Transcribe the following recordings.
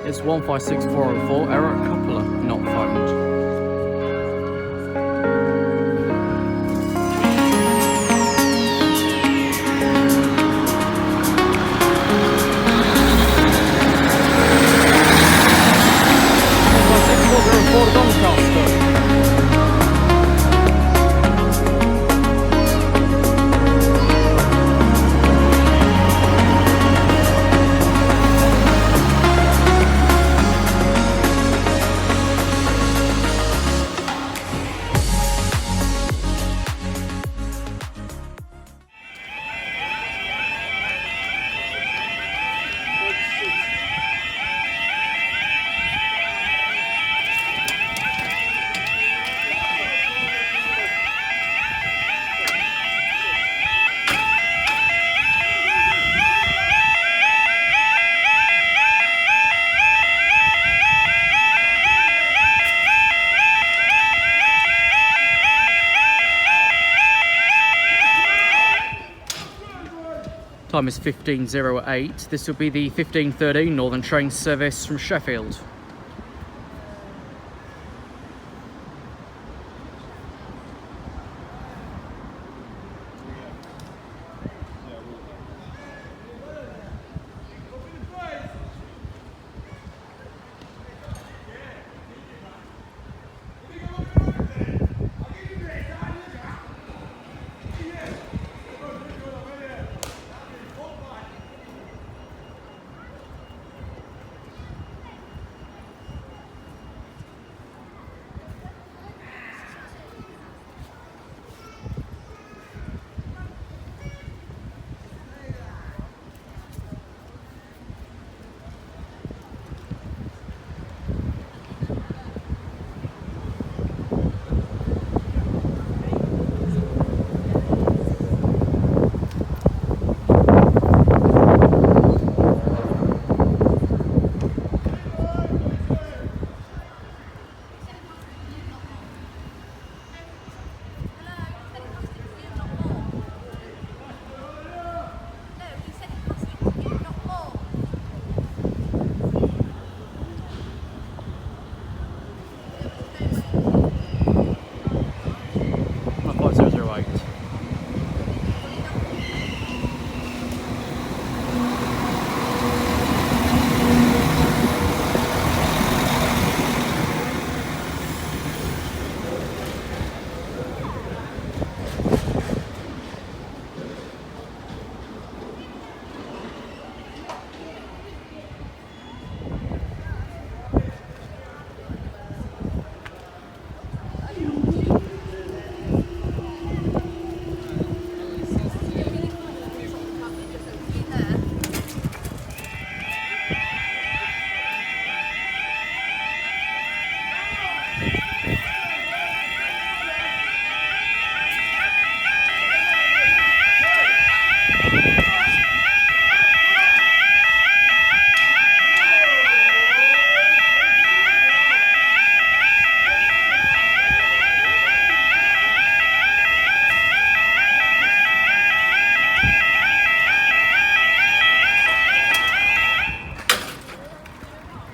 It's 156404, error coupler not found. Time is 15:08. This will be the 1513 Northern train service from Sheffield.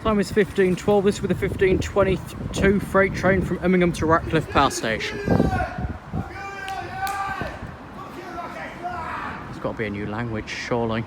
Time is 15:12. This will be the 1522 freight train from Immingham to Ratcliffe Power Station. It's got to be a new language, surely.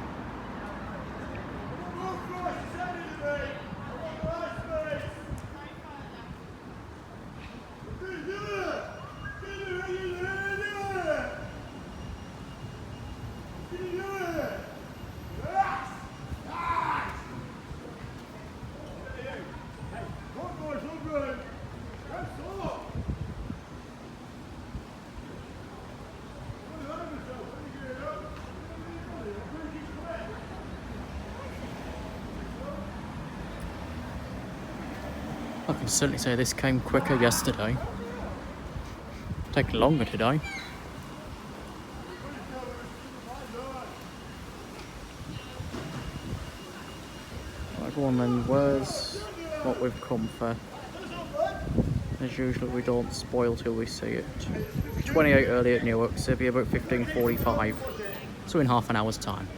I can certainly say this came quicker yesterday. Taking longer today. Right, go on then, where's what we've come for? As usual, we don't spoil till we see it. 28 early at Newark, so it'll be about 15:45. So in half an hour's time.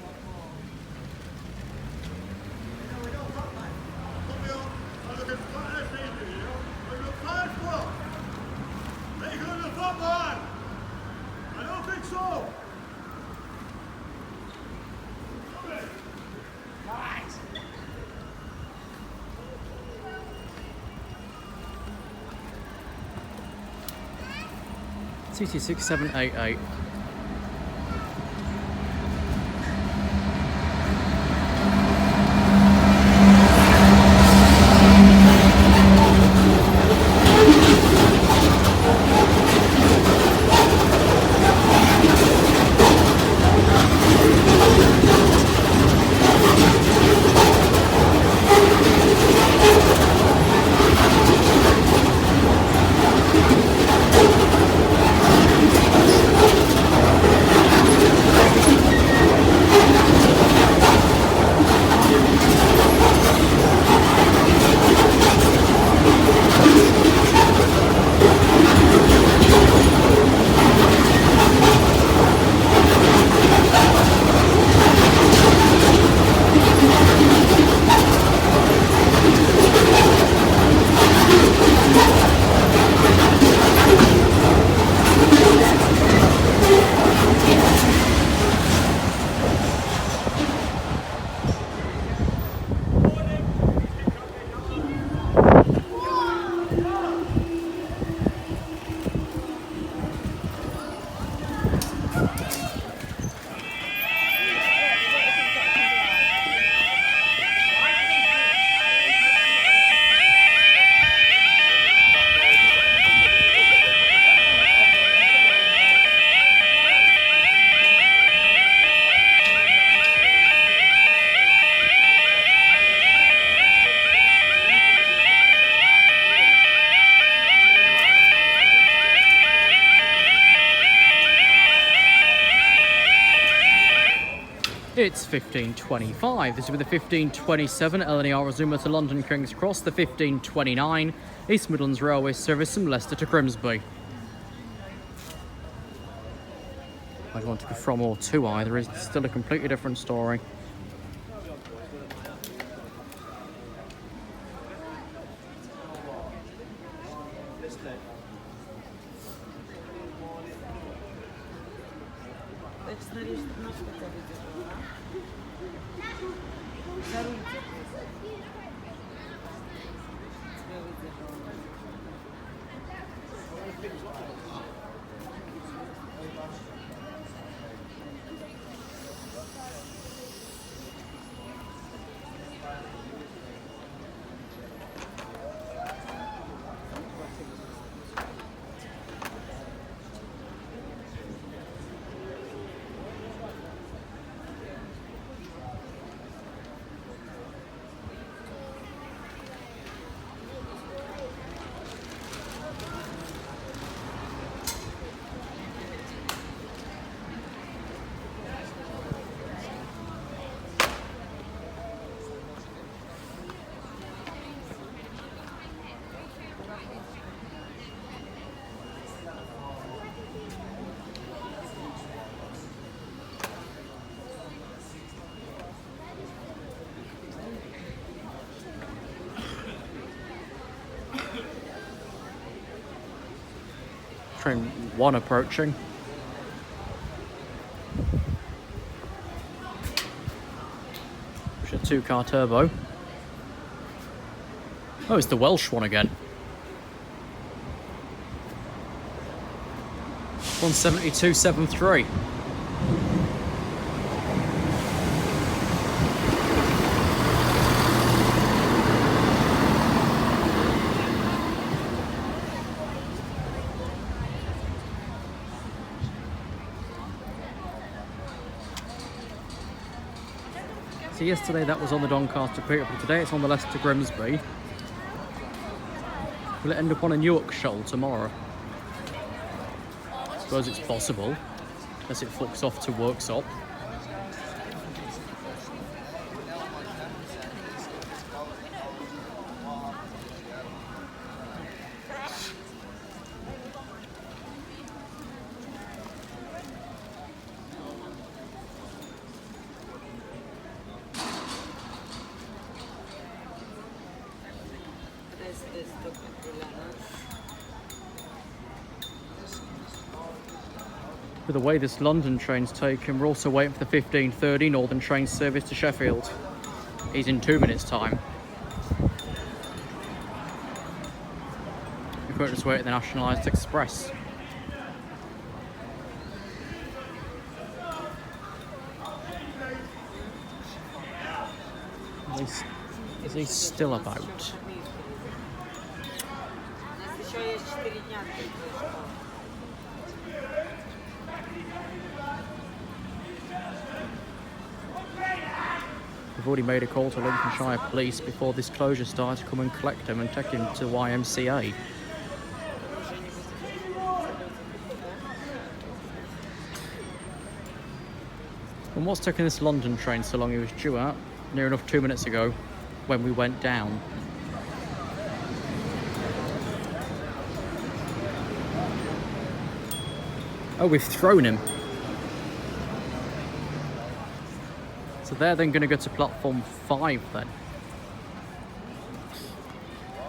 CT6788. It's 15:25. This will be the 15:27 LNER Azuma to London King's Cross, the 15:29 East Midlands Railway service from Leicester to Grimsby. I'd want to go from or to either, is still a completely different story. Train 1 approaching. Push a 2-car turbo. Oh, it's the Welsh one again. 172.73. So yesterday that was on the Doncaster Peterborough, but today it's on the Leicester Grimsby. Will it end up on a Newark shoal tomorrow? I suppose it's possible, unless it flicks off to Worksop. With the way this London train's taken, we're also waiting for the 15:30 Northern train service to Sheffield. He's in 2 minutes' time. We're currently just waiting the Nationalised Express. Is he still about? We've already made a call to Lincolnshire Police before this closure started to come and collect him and take him to YMCA. And what's taking this London train so long? He was due out near enough 2 minutes ago when we went down. Oh, we've thrown him. So they're then going to go to platform 5 then.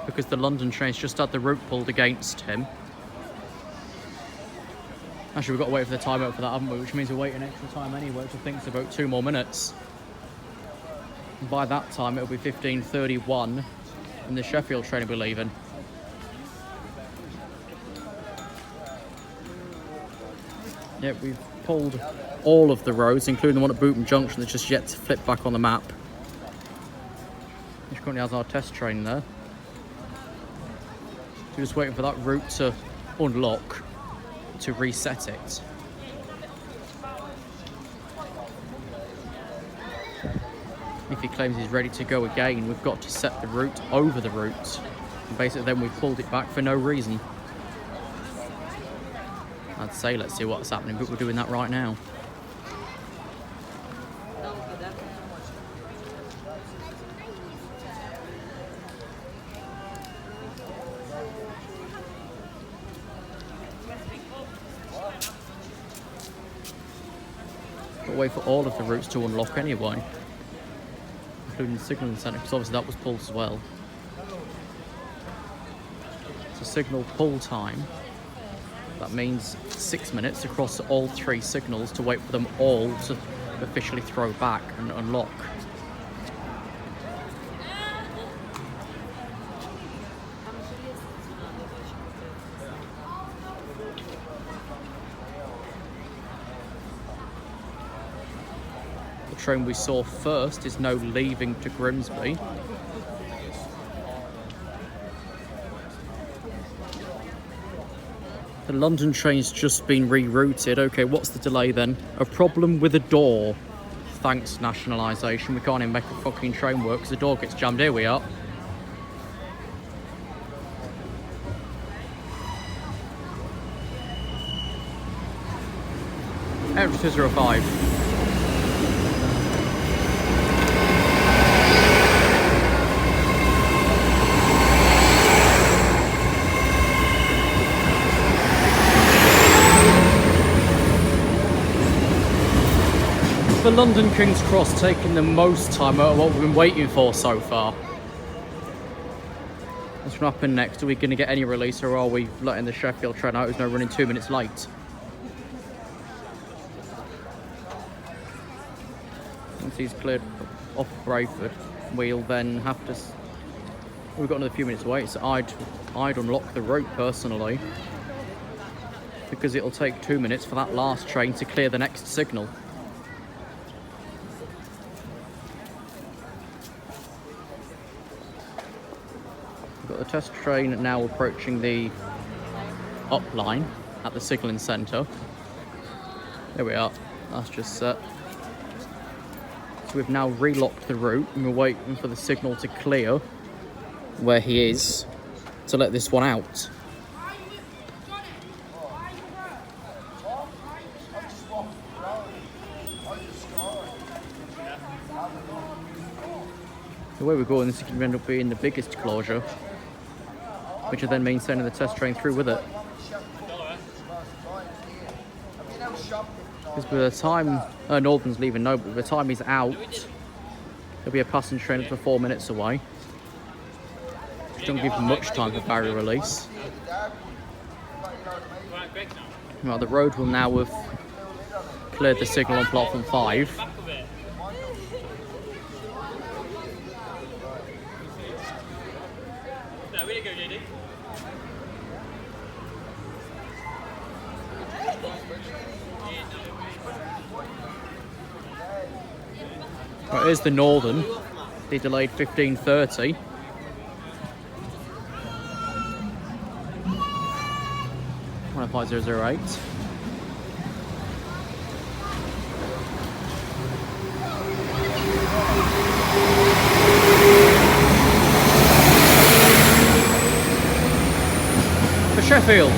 Because the London train's just had the route pulled against him. Actually, we've got to wait for the time out for that, haven't we? Which means we're waiting extra time anyway, which I think is about 2 more minutes. And by that time, it'll be 15:31 and the Sheffield train will be leaving. Yeah, we've pulled all of the roads, including the one at Bootham Junction that's just yet to flip back on the map. Which currently has our test train there. So we're just waiting for that route to unlock to reset it. If he claims he's ready to go again, we've got to set the route over the route. And basically then we've pulled it back for no reason. I'd say let's see what's happening, but we're doing that right now. Got to wait for all of the routes to unlock anyway, including the signalling centre, because obviously that was pulled as well. So signal pull time. That means 6 minutes across all 3 signals to wait for them all to officially throw back and unlock. The train we saw first is now leaving to Grimsby. The London train's just been rerouted. Okay, what's the delay then? A problem with a door. Thanks, nationalisation. We can't even make a fucking train work because the door gets jammed. Here we are. Out 205. The London King's Cross taking the most time out of what we've been waiting for so far. What's going to happen next? Are we going to get any release, or are we letting the Sheffield train out who's now running 2 minutes late? Once he's cleared off Brayford, we'll then have to... We've got another few minutes to wait, so I'd unlock the route personally, because it'll take 2 minutes for that last train to clear the next signal. We've got the test train now approaching the up line at the signalling centre. There we are, that's just set. So we've now relocked the route and we're waiting for the signal to clear where he is to let this one out. The way we're going, this is going to end up being the biggest closure, which will then mean sending the test train through with it. Because by the time Northern's leaving, no, but by the time he's out, there'll be a passenger train up to 4 minutes away, which don't give him much time for barrier release. Right, the road will now have cleared the signal on platform 5. Right, here's the Northern. They delayed 15:30. One 5008. For Sheffield.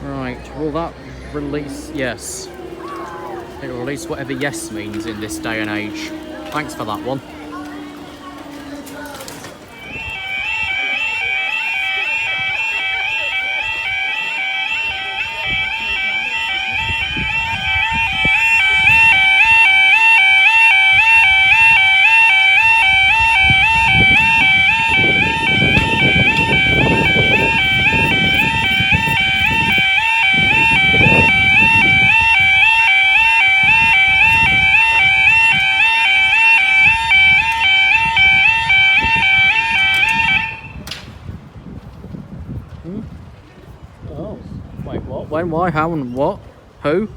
Right, will that release? Yes. It'll release whatever yes means in this day and age. Thanks for that one. Oh, wait, what? When, why, how, and what? Who?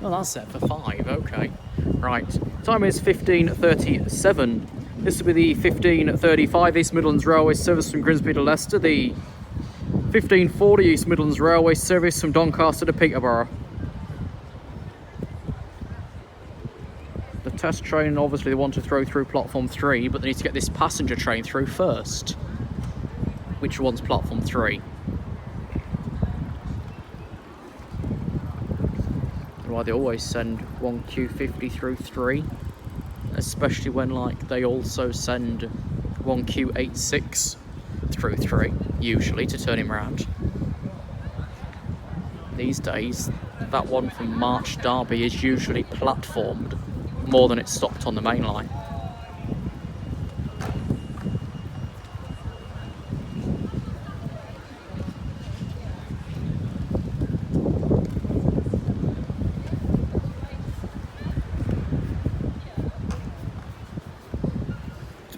Oh, that's set for 5, okay. Right, time is 15:37. This will be the 15:35 East Midlands Railway service from Grimsby to Leicester, the 15:40 East Midlands Railway service from Doncaster to Peterborough. The test train, obviously they want to throw through platform 3, but they need to get this passenger train through first. Which one's platform 3? Why they always send 1Q50 through 3, especially when like they also send 1Q86 through 3, usually to turn him around. These days, that one from March Derby is usually platformed more than it's stopped on the main line.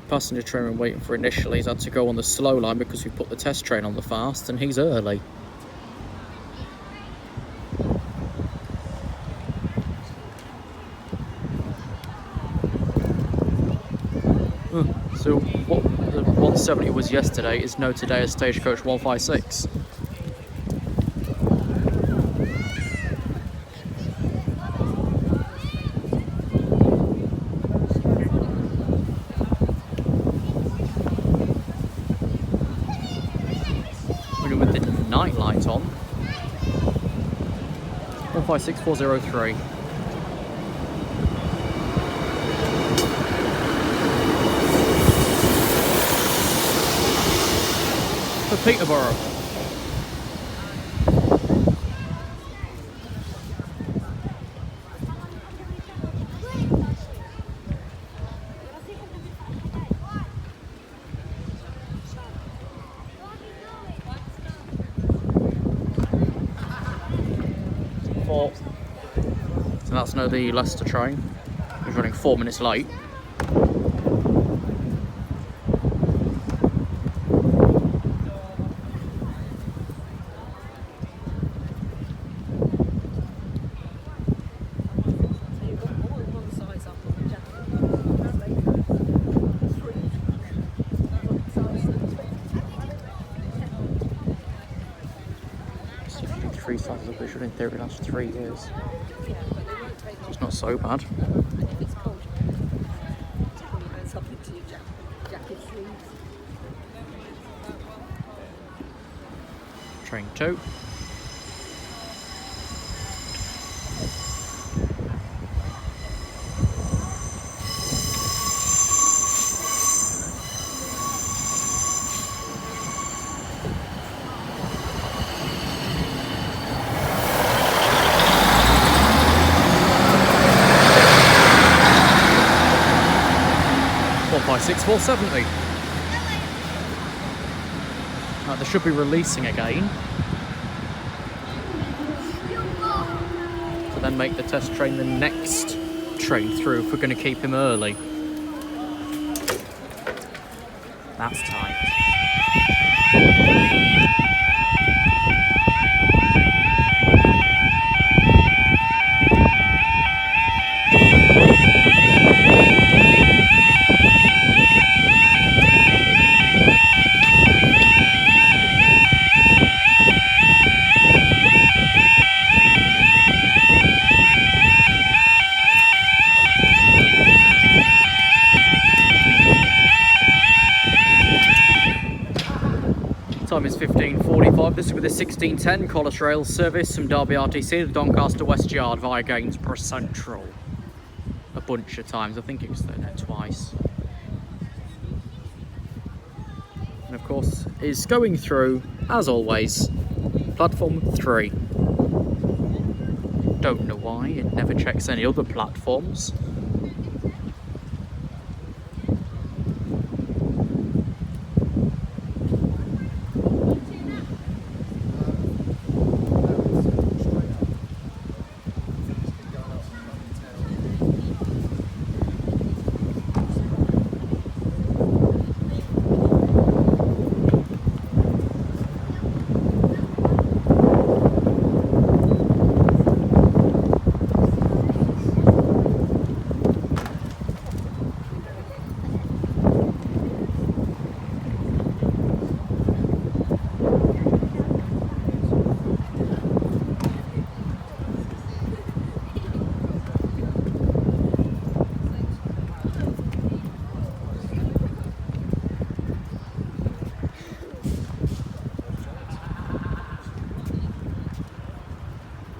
Passenger train we're waiting for initially, he's had to go on the slow line because we put the test train on the fast and he's early. So what the 170 was yesterday is now today as Stagecoach 156. With the night light on. 156403. For Peterborough. So that's now the Leicester train. He's running 4 minutes late. Three sizes of which in theory lasts 3 years. So it's not so bad. Train 2. By 6470. Right, they should be releasing again. to then make the test train the next train through if we're going to keep him early. That's tight. Time is 15:45. This is with the 1610 Collis Rail service from Derby RTC to Doncaster West Yard via Gainsborough Central. A bunch of times, I think it was there twice. And of course, is going through, as always, platform 3. Don't know why, it never checks any other platforms.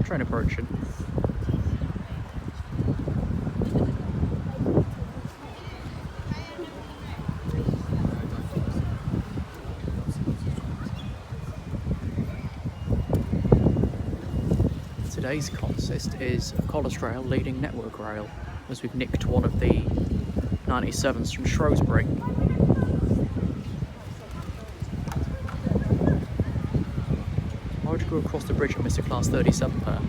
Train approaching. Today's consist is Collis Rail leading Network Rail, as we've nicked one of the 97s from Shrewsbury. Why would you go across the bridge and miss a Class 37 there?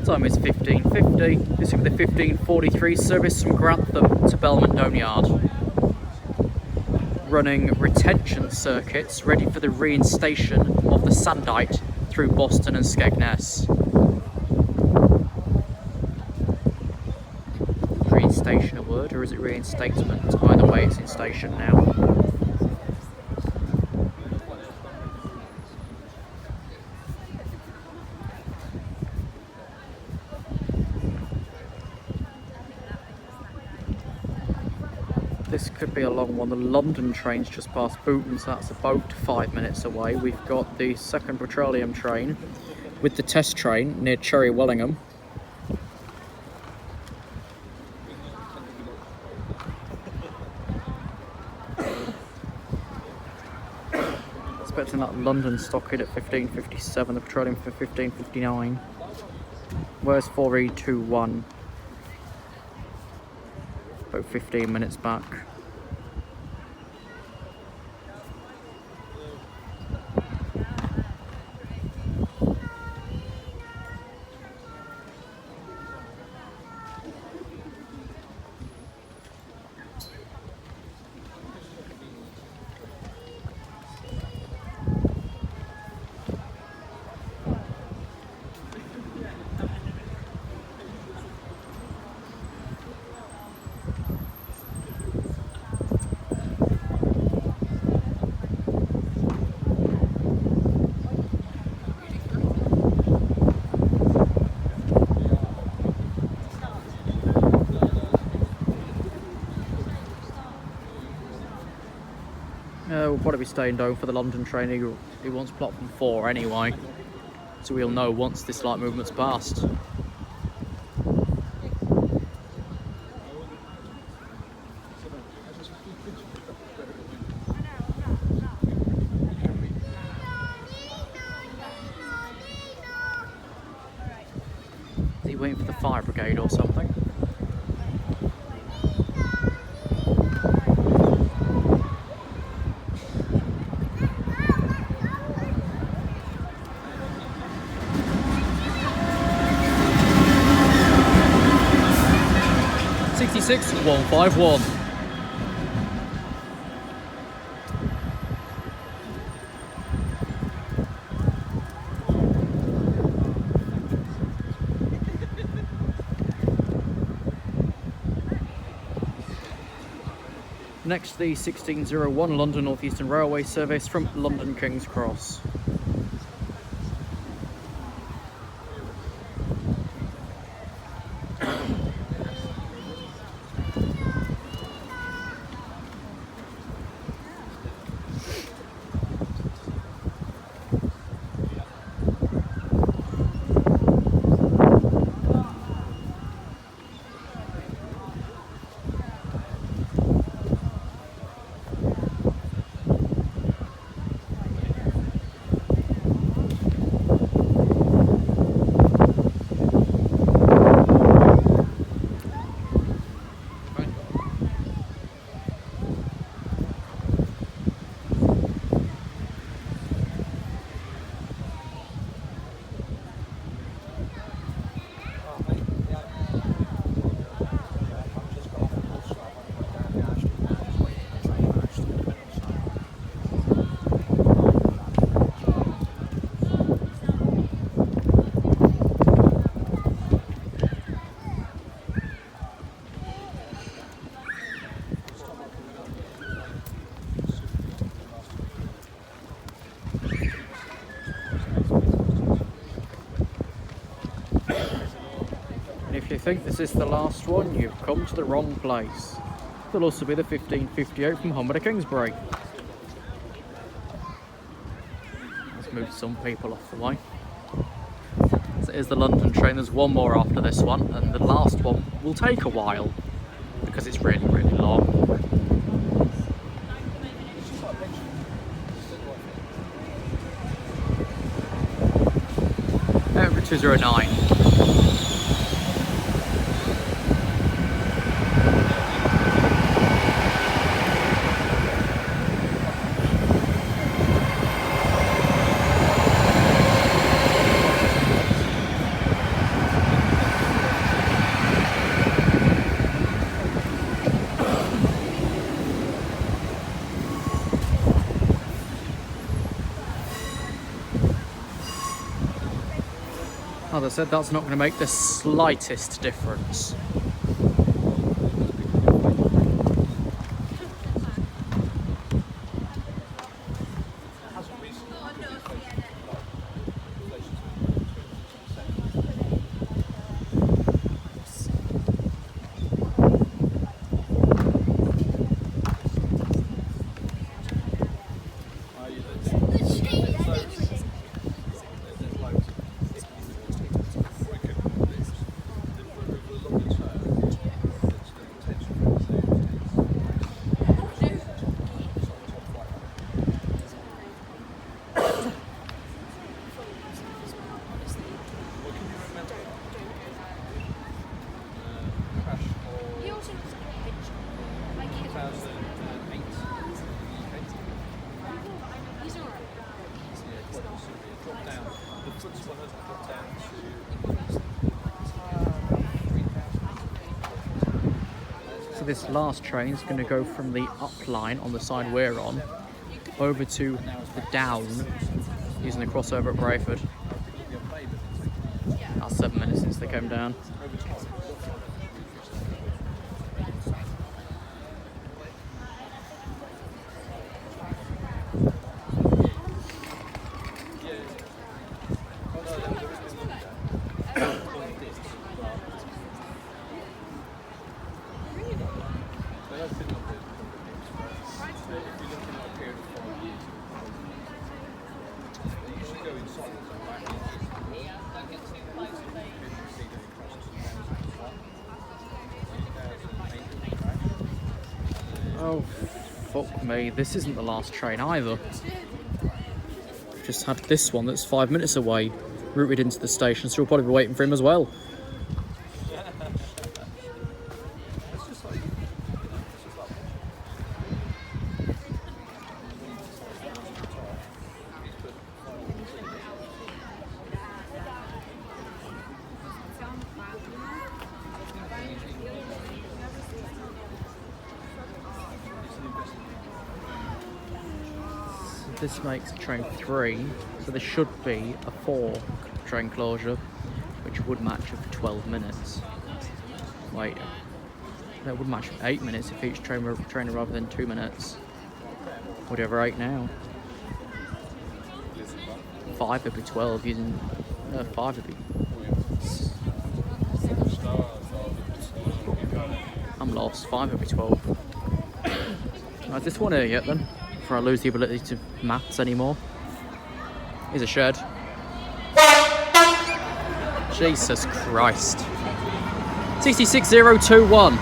Time is 15:50. This is the 15:43 service from Grantham to Belmont Yard. Running retention circuits ready for the reinstation of the Sandite through Boston and Skegness. Reinstation a word, or is it reinstatement? Either way, it's in station now. This could be a long one. The London train's just past Booton, so that's about 5 minutes away. We've got the second petroleum train with the test train near Cherry Wellingham. Expecting that London stock in at 15:57, the petroleum for 15:59. Where's 4E21? About 15 minutes back. We'll probably be staying down for the London train. He wants platform 4 anyway, so we'll know once this light movement's passed. Is he waiting for the fire brigade or something? Six 151. Next, the 1601 London North Eastern Railway service from London King's Cross. If you think this is the last one, you've come to the wrong place. There'll also be the 1558 from Humber to Kingsbury. Let's move some people off the way. So here's the London train. There's one more after this one, and the last one will take a while because it's really, really long. Over 209. As I said, that's not going to make the slightest difference. So this last train is going to go from the up line on the side we're on over to the down using the crossover at Brayford. That's 7 minutes since they came down. Oh, fuck me. This isn't the last train either. Just had this one that's 5 minutes away, routed into the station, so we'll probably be waiting for him as well. This makes train 3, so there should be a 4 train closure, which would match up for 12 minutes. Wait, that would match for 8 minutes if each train rather than 2 minutes. Whatever, 8 now. 5 would be 12, using 5 would be. I'm lost, 5 would be 12. Is this one here yet then? Before I lose the ability to maths anymore. Here's a shed. Jesus Christ. 66021.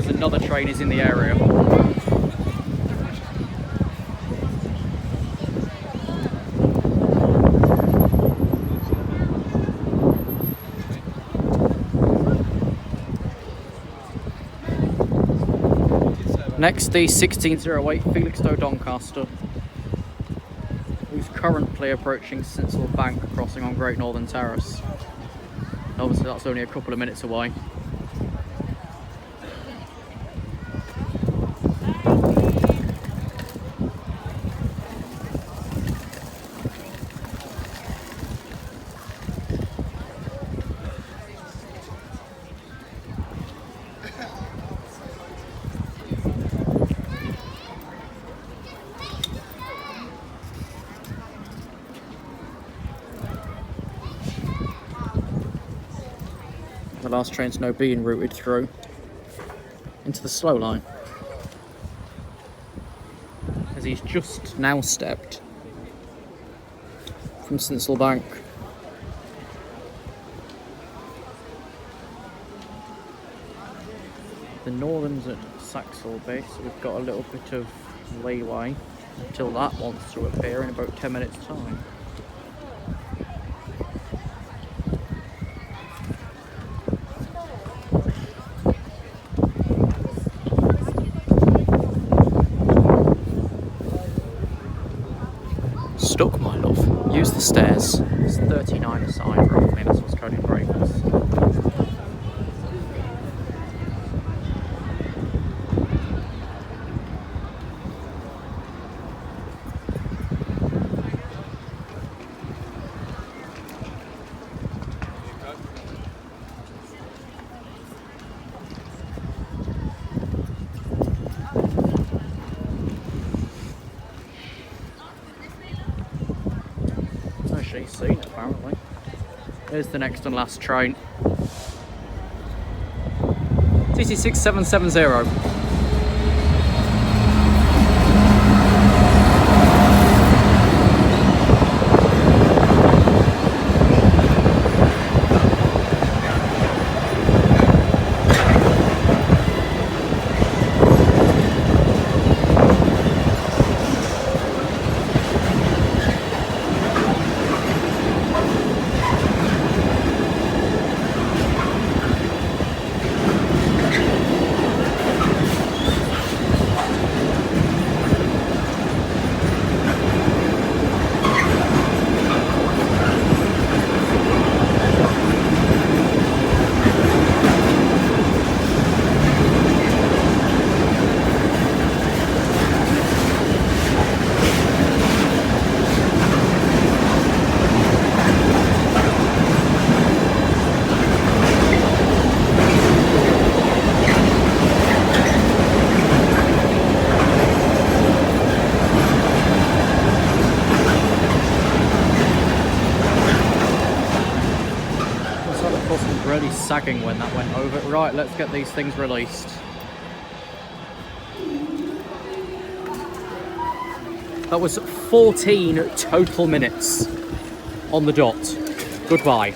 Another train is in the area. Next, the 1608 Felixstowe Doncaster, who's currently approaching Sinsel Bank crossing on Great Northern Terrace. Obviously that's only a couple of minutes away. The last train's now being routed through into the slow line, as he's just now stepped from Sinsel Bank. The northern's at Saxilby, so we've got a little bit of leeway until that wants to appear in about 10 minutes time. Stuck, my love. Use the stairs. It's 39 aside, roughly. That's what's coded breakers. Here's the next and last train. TC6770. Really sagging when that went over. Right, let's get these things released. That was 14 total minutes on the dot. Goodbye.